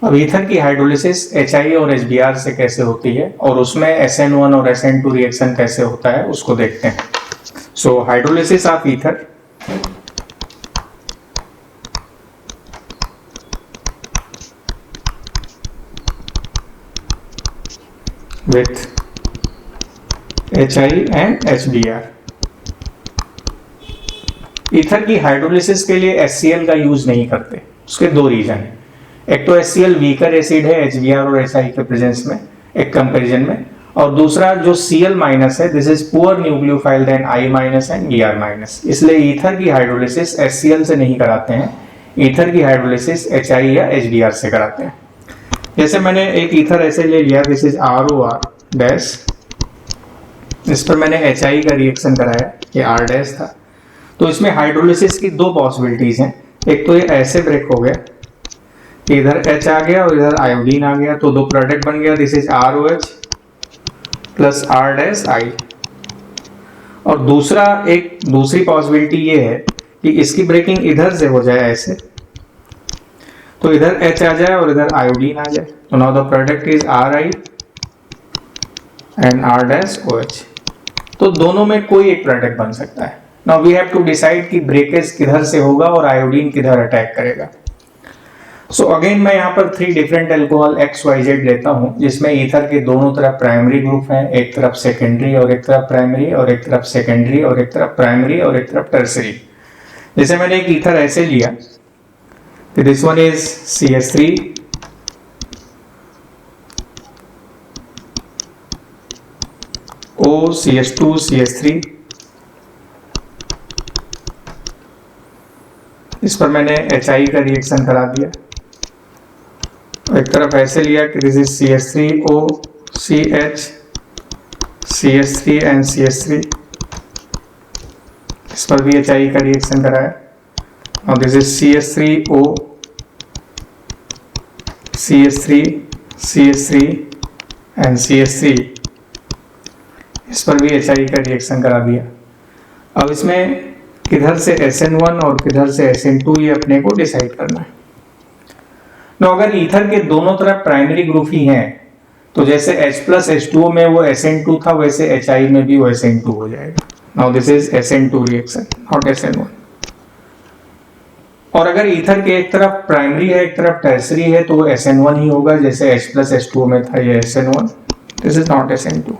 अब ईथर की hydrolysis HI और HBr से कैसे होती है और उसमें SN1 और SN2 रिएक्शन कैसे होता है उसको देखते हैं। So hydrolysis of ether with HI and HBr। Ether की हाइड्रोलिसिस के लिए HCl का यूज नहीं करते, उसके दो रीजन है। एक तो HCl वीकर एसिड है HBr और HI के प्रेजेंस में एक कंपैरिजन में, और दूसरा जो Cl माइनस है this is poor nucleophile than I minus and Br minus, इसलिए ईथर की हाइड्रोलिसिस HCl से नहीं कराते हैं, ईथर की हाइड्रोलिसिस HI या HBr से कराते हैं। जैसे मैंने एक ईथर ऐसे ले लिया, दिस इज ROR डैश, इस पर मैंने HI का रिएक्शन कराया, ये R डैश था। तो इसमें हाइड्रोलिसिस की दो पॉसिबिलिटीज हैं, एक तो ये ऐसे ब्रेक हो गया, इधर H आ गया और इधर आयोडीन आ गया, तो दो प्रोडक्ट बन गया, this is ROH plus R dash I। और दूसरी पॉसिबिलिटी ये है कि इसकी ब्रेकिंग इधर से हो जाए ऐसे, तो इधर H आ जाए और इधर आयोडीन आ जाए, तो now the product is RI and R dash OH। तो दोनों में कोई एक प्रोडक्ट बन सकता है। Now we have to decide कि ब्रेकेज किधर से होगा और आयोडीन किधर अटैक करेगा। सो अगेन मैं यहाँ पर 3 डिफरेंट अल्कोहल XYZ लेता हूँ, जिसमें ईथर के दोनों तरफ प्राइमरी ग्रुप हैं, एक तरफ सेकेंडरी और एक तरफ प्राइमरी, और एक तरफ सेकेंडरी और एक तरफ प्राइमरी और एक तरफ टर्सरी। जैसे मैंने एक ईथर ऐसे लिया, this one is CH3 OCH2 CH3, इस पर मैंने HI का रिएक्शन करा दिया। एक तरफ ऐसे लिया कि this is CH3O CH CH3 and CH3, इस पर भी HI का रिएक्शन कराया, और this is CH3O CH3 CH3 and CH3, इस पर भी HI का रिएक्शन करा दिया। अब इसमें किधर से SN1 और किधर से SN2 ये अपने को डिसाइड करना है। तो अगर ईथर के दोनों तरफ प्राइमरी ग्रुप ही हैं, तो जैसे H प्लस H2O में वो SN2 था, वैसे HI में भी वो SN2 हो जाएगा। Now this is SN2 reaction not SN1। और अगर ईथर के एक तरफ प्राइमरी है एक तरफ टर्सरी है, तो वो SN1 ही होगा, जैसे H प्लस H2O में था ये SN1, this is not SN2।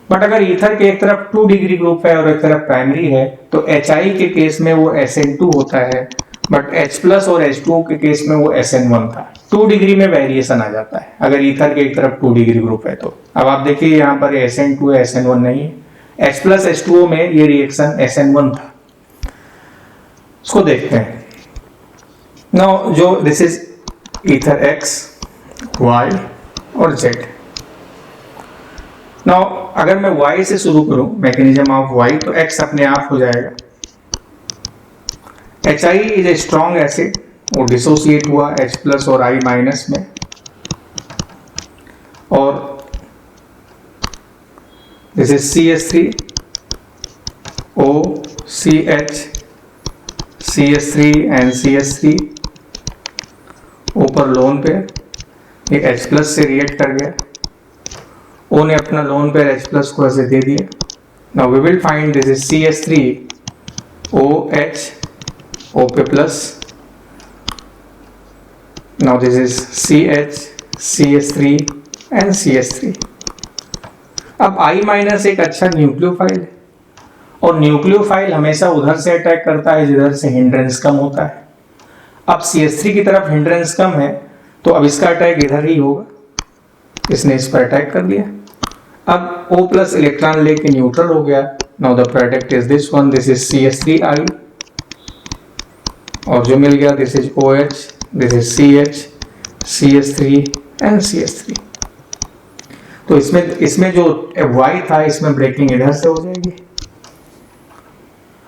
But अगर ईथर के एक तरफ 2 डिग्री ग्रुप है और एक तरफ प्राइमरी है, तो HI के केस में वो SN2 होता है, बट H प्लस और H2O के केस में वो SN1 था। 2 डिग्री में वेरिएशन आ जाता है अगर ईथर के एक तरफ 2 डिग्री ग्रुप है तो। अब आप देखिए यहाँ पर SN2 है, SN1 नहीं है। H प्लस H2O में ये रिएक्शन SN1 था। इसको देखते हैं। नाउ जो this is ether X, Y और Z। नाउ अगर मैं Y से शुरू करूं, मैकेनिज्म ऑफ Y, तो X अपने आप हो जाएगा। HI is a strong acid, वो डिसोसिएट हुआ H प्लस और I माइनस में, और this is CH3 O CH CH3 and CH3, ऊपर लोन पे ये H प्लस से रिएक्ट कर गया, O ने अपना लोन पे H प्लस को ऐसे दे दिया। Now we will find this is CH3 OH O पे plus, now this is CH CH3 and CH3। अब I माइनस एक अच्छा न्यूक्लियोफाइल है, और न्यूक्लियोफाइल हमेशा उधर से अटैक करता है जिधर से हिंड्रेंस कम होता है। अब CH3 की तरफ हिंड्रेंस कम है, तो अब इसका अटैक इधर ही होगा, इसने इस पर अटैक कर दिया। अब O प्लस इलेक्ट्रॉन लेके न्यूट्रल हो गया। Now the product is this one, this is CH3I, और जो मिल गया this is OH, this is CH CH3 and CH3। तो इसमें जो Y था, इसमें ब्रेकिंग इधर से हो जाएगी,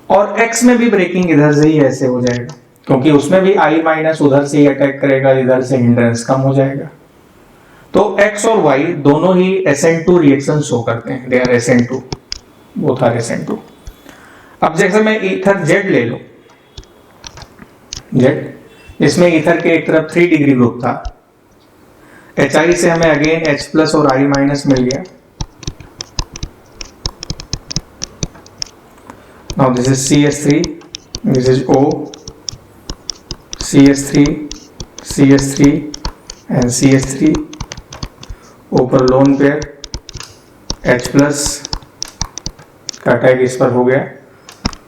और X में भी ब्रेकिंग इधर से ही ऐसे हो जाएगा, क्योंकि उसमें भी I माइनस उधर से ही अटैक करेगा, इधर से हिंड्रेंस कम हो जाएगा। तो X और Y दोनों ही SN2 रिएक्शन शो करते हैं, they are SN2, both are SN2। अब जैसे मैं ईथर Z ले लूं, Z, इसमें ईथर के एक तरफ 3 डिग्री ग्रुप था HI से हमें अगेन H प्लस और I माइनस मिल गया। Now this is CH3, this is O, CH3, CH3 and CH3, O पर लोन पेयर, H प्लस का टैग इस पर हो गया।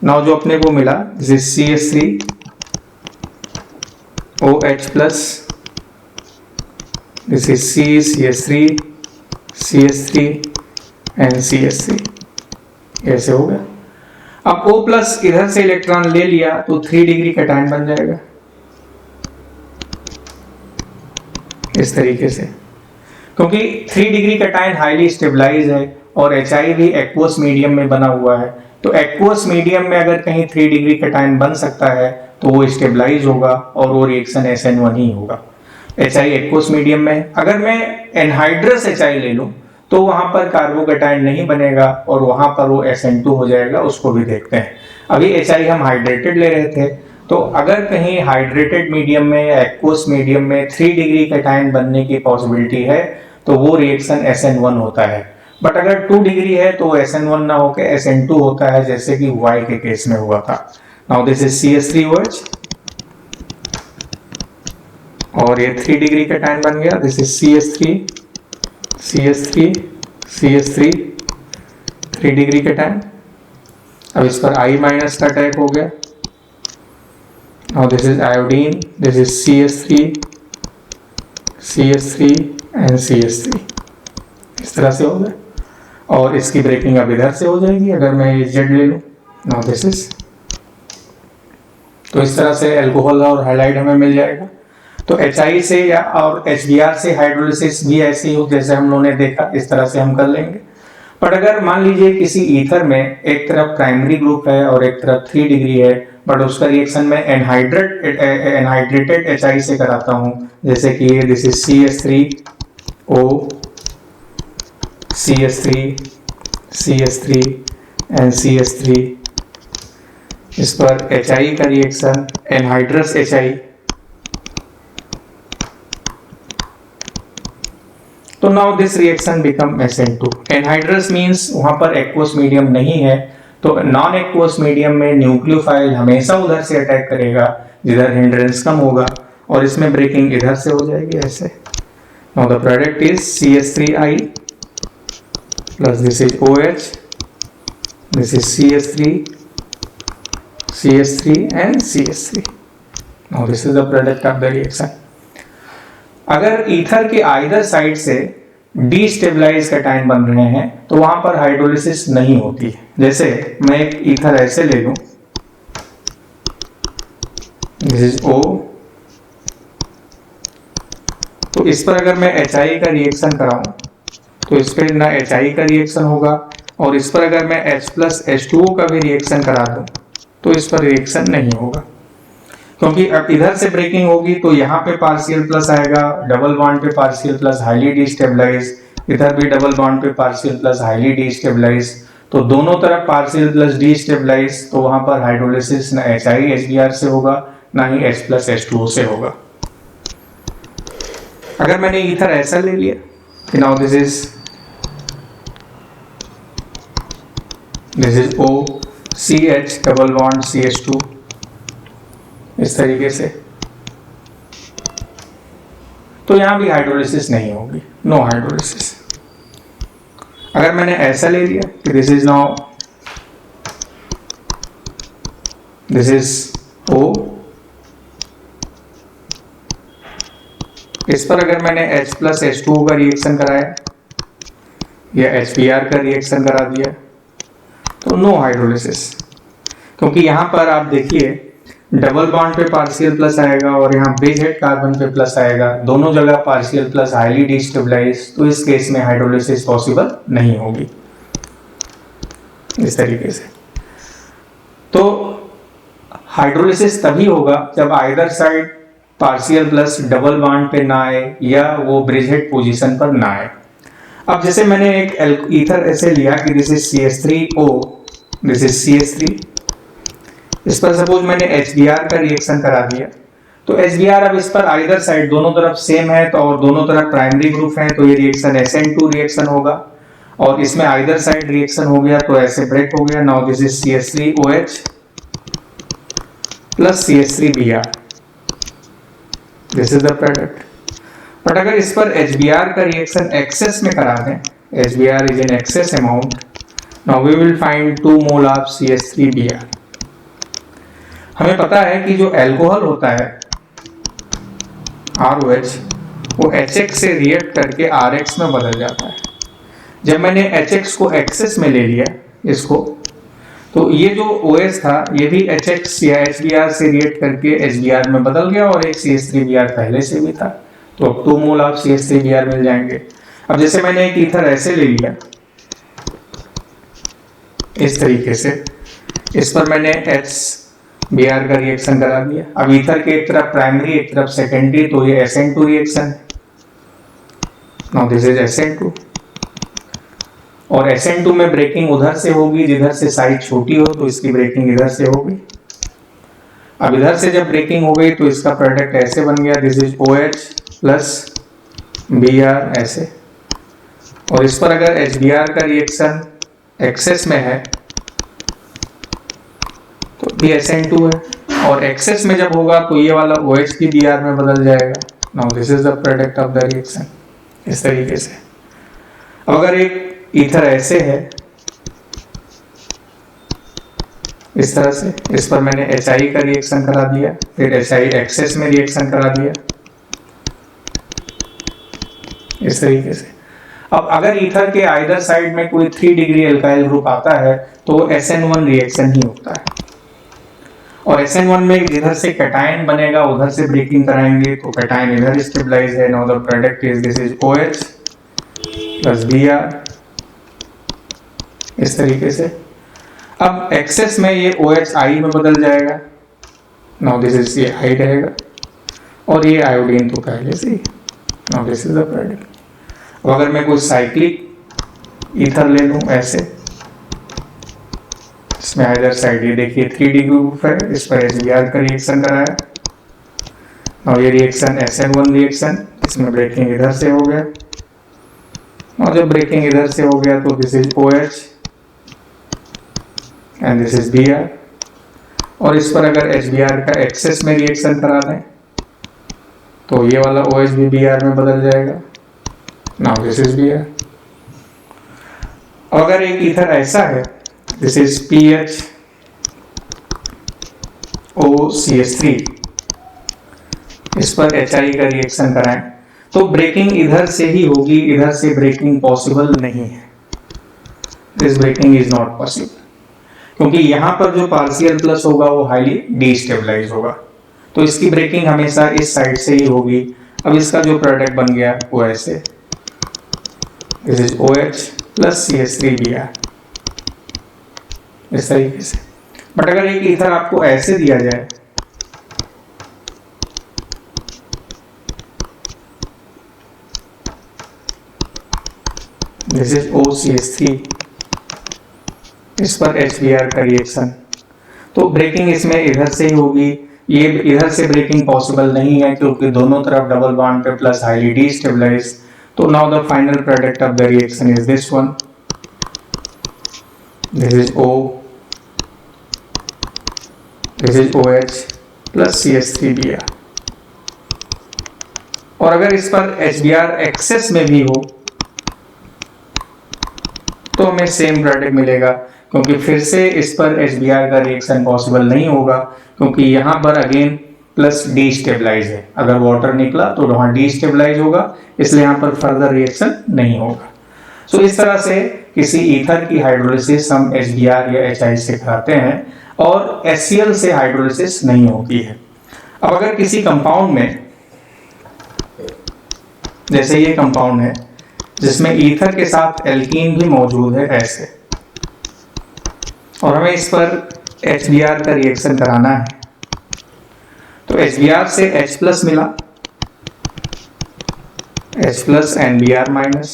नाउ जो अपने को मिला this is CH3, OH plus, this is CH3, CH3 and CH3, ऐसे हो गया। अब O प्लस इधर से इलेक्ट्रॉन ले लिया तो 3 डिग्री कैटायन बन जाएगा इस तरीके से, क्योंकि 3 डिग्री कैटायन हाईली स्टेबलाइज है और HI भी एक्वस मीडियम में बना हुआ है। तो एक्वस मीडियम में अगर कहीं 3 डिग्री कैटायन बन सकता है तो वो स्टेबलाइज होगा और वो रिएक्शन SN1 ही होगा। HI एक्वस मीडियम में, अगर मैं एनहाइड्रस HI ले लूं तो वहां पर कार्बोकैटायन नहीं बनेगा और वहां पर वो SN2 हो जाएगा, उसको भी देखते हैं। अभी HI हम हाइड्रेटेड ले रहे थे, तो अगर कहीं हाइड्रेटेड मीडियम में या एक्वस मीडियम में 3 डिग्री कैटायन बनने की पॉसिबिलिटी है तो वो रिएक्शन SN1 होता है। बट अगर 2 डिग्री है तो SN1 ना होकर SN2 होता है, जैसे कि Y के केस में हुआ था। नाउ दिस इज CH3OH और ये 3 डिग्री कैटायन बन गया। This is CH3, CH3, CH3, 3 degree cation. अब इस पर I माइनस का अटैक हो गया। Now this is iodine, this is CH3, CH3 and CH3, इस तरह से हो गया। और इसकी ब्रेकिंग अब इधर से हो जाएगी अगर मैं ये Z ले लूं। नाउ दिस इज, तो इस तरह से अल्कोहल और हैलाइड हमें मिल जाएगा। तो HI से या और HBr से हाइड्रोलिसिस भी ऐसे ही हो जैसे हम लोगों ने देखा, इस तरह से हम कर लेंगे। पर अगर मान लीजिए किसी ईथर में एक तरफ प्राइमरी ग्रुप है और एक तरफ 3 डिग्री है, बट उसका रिएक्शन में एनहाइड्रेटेड HI से कराता हूं, जैसे कि this is CH3O, CH3, CH3 and CH3, इस पर HI का रिएक्शन एनहाइड्रस HI, तो now this reaction become SN2। Anhydrous means वहां पर एक्वस मीडियम नहीं है, तो नॉन एक्वस मीडियम में न्यूक्लियोफाइल हमेशा उधर से अटैक करेगा जिधर हिंड्रेंस कम होगा और इसमें ब्रेकिंग इधर से हो जाएगी ऐसे। Now the product is CH3I plus this is OH, this is CH3, CH3 and CH3। Now this is the product of the reaction. अगर ईथर के आइदर साइड से डीस्टेबलाइज कैटायन बन रहे हैं तो वहां पर हाइड्रोलिसिस नहीं होती है। जैसे मैं एक ईथर ऐसे ले लूं, दिस इज O, तो इस पर अगर मैं HI का रिएक्शन कराऊं तो इस पर ना HI का रिएक्शन होगा, और इस पर अगर मैं H प्लस H2O का भी रिएक्शन करा दूं तो इस पर रिएक्शन नहीं होगा, क्योंकि अब इधर से ब्रेकिंग होगी तो यहाँ पे पार्शियल प्लस आएगा, डबल बॉन्ड पे पार्शियल प्लस हाईली डीस्टेबलाइज, इधर भी डबल बॉन्ड पे पार्शियल प्लस हाईली डीस्टेबलाइज, तो दोनों तरफ पार्शियल प्लस डीस्टेबलाइज, तो वहां पर हाइड्रोलिसिस ना HI HBr से होगा ना ही H प्लस H2O से होगा। अगर मैंने ईथर ऐसा ले लिया, now this is O, CH double bond CH2, इस तरीके से, तो यहां भी हाइड्रोलिसिस नहीं होगी, नो हाइड्रोलिसिस। अगर मैंने ऐसा ले लिया कि this is now, this is O, इस पर अगर मैंने H प्लस H2O का रिएक्शन कराया या HBr का रिएक्शन करा दिया तो नो हाइड्रोलिसिस, क्योंकि यहां पर आप देखिए डबल बॉन्ड पे पार्शियल प्लस आएगा और यहाँ ब्रिज हेड कार्बन पे प्लस आएगा, दोनों जगह पार्शियल प्लस हाईली डीस्टेबलाइज, तो इस केस में हाइड्रोलिसिस पॉसिबल नहीं होगी इस तरीके से। तो हाइड्रोलिसिस तभी होगा जब either side partial plus double bond पे ना आए या वो ब्रिज हेड पोजीशन पर ना आए। अब जैसे मैंने एक ईथर ऐसे लिया कि this is CH3O, this is CH3, इस पर सपोज मैंने HBr का रिएक्शन करा दिया, तो तो HBr अब इस पर आइदर साइड दोनों तरफ सेम है तो और दोनों तरफ प्राइमरी ग्रुप है तो ये रिएक्शन SN2 रिएक्शन होगा और इसमें आइदर साइड रिएक्शन हो गया तो ऐसे ब्रेक हो गया। Now this is CH3OH plus CH3Br, this is the product. But अगर इस पर HBr का रिएक्शन एक्सेस में करा दें, HBr is in excess amount, now we will find 2 mole of CH3Br। हमें पता है कि जो अल्कोहल होता है ROH वो HX से रिएक्ट करके RH में बदल जाता है। जब मैंने HX को एक्सेस में ले लिया इसको, तो ये जो OH था ये भी HX या HBr से रिएक्ट करके HBr में बदल गया और एक CH3Br पहले से भी था, तो अब 2 मोल ऑफ CH3Br मिल जाएंगे। अब जैसे मैंने एक ईथर ऐसे ले लिया इस तरीके से, इस पर मैंने HBr का रिएक्शन करा दिया। अब ईथर के एक तरफ प्राइमरी एक तरफ सेकेंडरी, तो ये SN2 रिएक्शन है। नाउ दिस इज SN2 और SN2 में ब्रेकिंग उधर से होगी जिधर से साइज छोटी हो, तो इसकी ब्रेकिंग इधर से होगी। अब इधर से जब ब्रेकिंग हो गई तो इसका प्रोडक्ट ऐसे बन गया, this is OH plus Br ऐसे। और इस पर अगर HBr का रिएक्शन एक्सेस में है तो भी SN2 है और एक्सेस में जब होगा तो ये वाला OH भी Br में बदल जाएगा। Now this is the product of the reaction, इस तरीके से। अब अगर एक ईथर ऐसे है इस तरह से, इस पर मैंने HI का रिएक्शन करा दिया, फिर HI एक्सेस में रिएक्शन करा दिया इस तरीके से। अब अगर ईथर के आइदर साइड में कोई 3 डिग्री एल्काइल ग्रुप आता है तो SN1 रिएक्शन ही होता है और SN1 में जिधर से कैटायन बनेगा उधर से ब्रेकिंग कराएंगे तो कैटायन इधर स्टेबलाइज है। Now the product is this is OH plus Br इस तरीके से। अब एक्सेस में ये OH I में बदल जाएगा। नाउ दिस इज ये I रहेगा और ये आयोडीन तो पहले से ही। Now this is the product. अब अगर मैं कोई साइक्लिक ईथर ले लूं ऐसे, इसमें इधर साइड ये देखिए 3D ग्रुप है, इस पर HBr का रिएक्शन कराया और ये रिएक्शन SN1 रिएक्शन, इसमें ब्रेकिंग इधर से हो गया और जब ब्रेकिंग इधर से हो गया तो this is OH and this is Br और इस पर अगर HBr का एक्सेस में रिएक्शन करा दें तो ये वाला OH भी Br में बदल जाएगा। Now this is Br। अगर एक ईथर ऐसा है, दिस इज PHOCH3, इस पर HI का रिएक्शन कराएं तो ब्रेकिंग इधर से ही होगी, इधर से ब्रेकिंग पॉसिबल नहीं है। This breaking is not possible क्योंकि यहां पर जो पार्शियल प्लस होगा वो हाईली डीस्टेबलाइज होगा, तो इसकी ब्रेकिंग हमेशा इस साइड से ही होगी। अब इसका जो प्रोडक्ट बन गया वो ऐसे, this is OH plus CH3Br इस तरीके से। बट अगर एक ईथर आपको ऐसे दिया जाए, दिस इज OCH3, इस पर HBr का रिएक्शन, तो ब्रेकिंग इसमें इधर से ही होगी। ये इधर से ब्रेकिंग पॉसिबल नहीं है क्योंकि दोनों तरफ डबल बॉन्ड पे प्लस हाईली डीस्टेबलाइज। तो now the final product of the reaction is this one, this is O, this is OH plus CH3Br। और अगर इस पर HBr एक्सेस में भी हो तो हमें सेम प्रोडक्ट मिलेगा क्योंकि फिर से इस पर HBr का रिएक्शन पॉसिबल नहीं होगा क्योंकि यहाँ पर अगेन प्लस डीस्टेबलाइज है। अगर वाटर निकला तो वहाँ डीस्टेबलाइज होगा, इसलिए यहाँ पर फर्दर रिएक्शन नहीं होगा। सो इस तरह से किसी ईथर की हाइड्रोलिसिस हम HBr या HI से कराते हैं और HCl से हाइड्रोलिसिस नहीं होती है। अब अगर किसी कंपाउंड में, जैसे ये कंपाउंड है जिसमें ईथर के साथ एल्कीन भी मौजूद है ऐसे, और हमें इस पर HBr का रिएक्शन कराना है, तो HBr से H प्लस मिला, H plus and Br minus.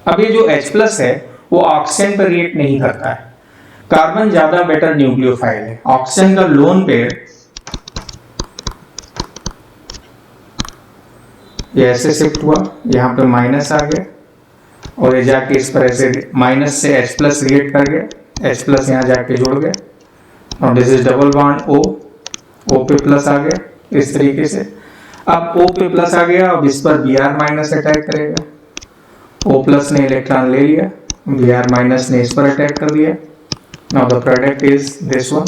अब ये जो H प्लस है वो ऑक्सीजन पर रिएक्ट नहीं करता है, कार्बन ज्यादा बेटर न्यूक्लियोफाइल है। ऑक्सीजन का लोन पेयर ये ऐसे शिफ्ट हुआ, यहाँ पे माइनस आ गया और ये जाके इस पर ऐसे माइनस से H प्लस रिएक्ट कर गया, H प्लस यहाँ जाके जुड़ गया और this is double bond O पे प्लस आ गया इस तरीके से। अब O पे प्लस आ गया, अब इस पर Br माइनस अटैक करेगा, O प्लस ने इलेक्ट्रॉन ले लिया, Br माइनस ने इस पर अटैक कर दिया। Now the product is this one.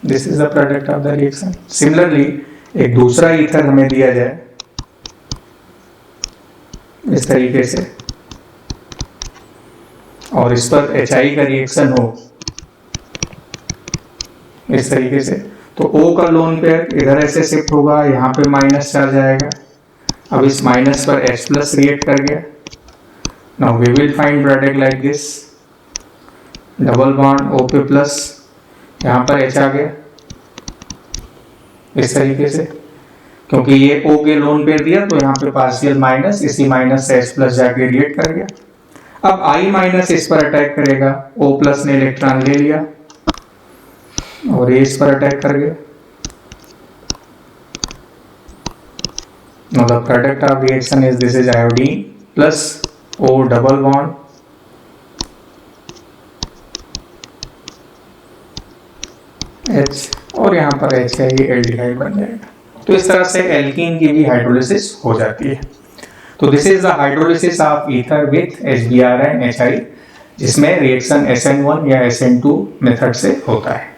This is the product of the reaction. Similarly एक दूसरा ईथर हमें दिया जाए इस तरीके से और इस पर HI का रिएक्शन हो इस तरीके से, तो O का लोन पेयर इधर ऐसे शिफ्ट होगा, यहाँ पे माइनस चार्ज आएगा, अब इस माइनस पर H प्लस रिएक्ट कर गया। Now we will find product like this, double bond O पे प्लस, यहाँ पर H आ गया इस तरीके से, क्योंकि ये O के लोन पेयर दिया तो यहाँ पे पार्शियल माइनस, इसी माइनस से H प्लस जाके रिएक्ट कर गया। अब I माइनस इस पर अटैक करेगा, O प्लस ने इलेक्ट्रॉन ले लिया और ये इस पर अटैक कर गया। Now the product of reaction is this is iodine plus O double bond H और यहाँ पर H है, ये एल्डिहाइड बन जाएगा। तो इस तरह से एल्कीन की भी हाइड्रोलिसिस हो जाती है। तो this is the hydrolysis of ether with HBr and HI, जिसमें रिएक्शन SN1 या SN2 मेथड से होता है।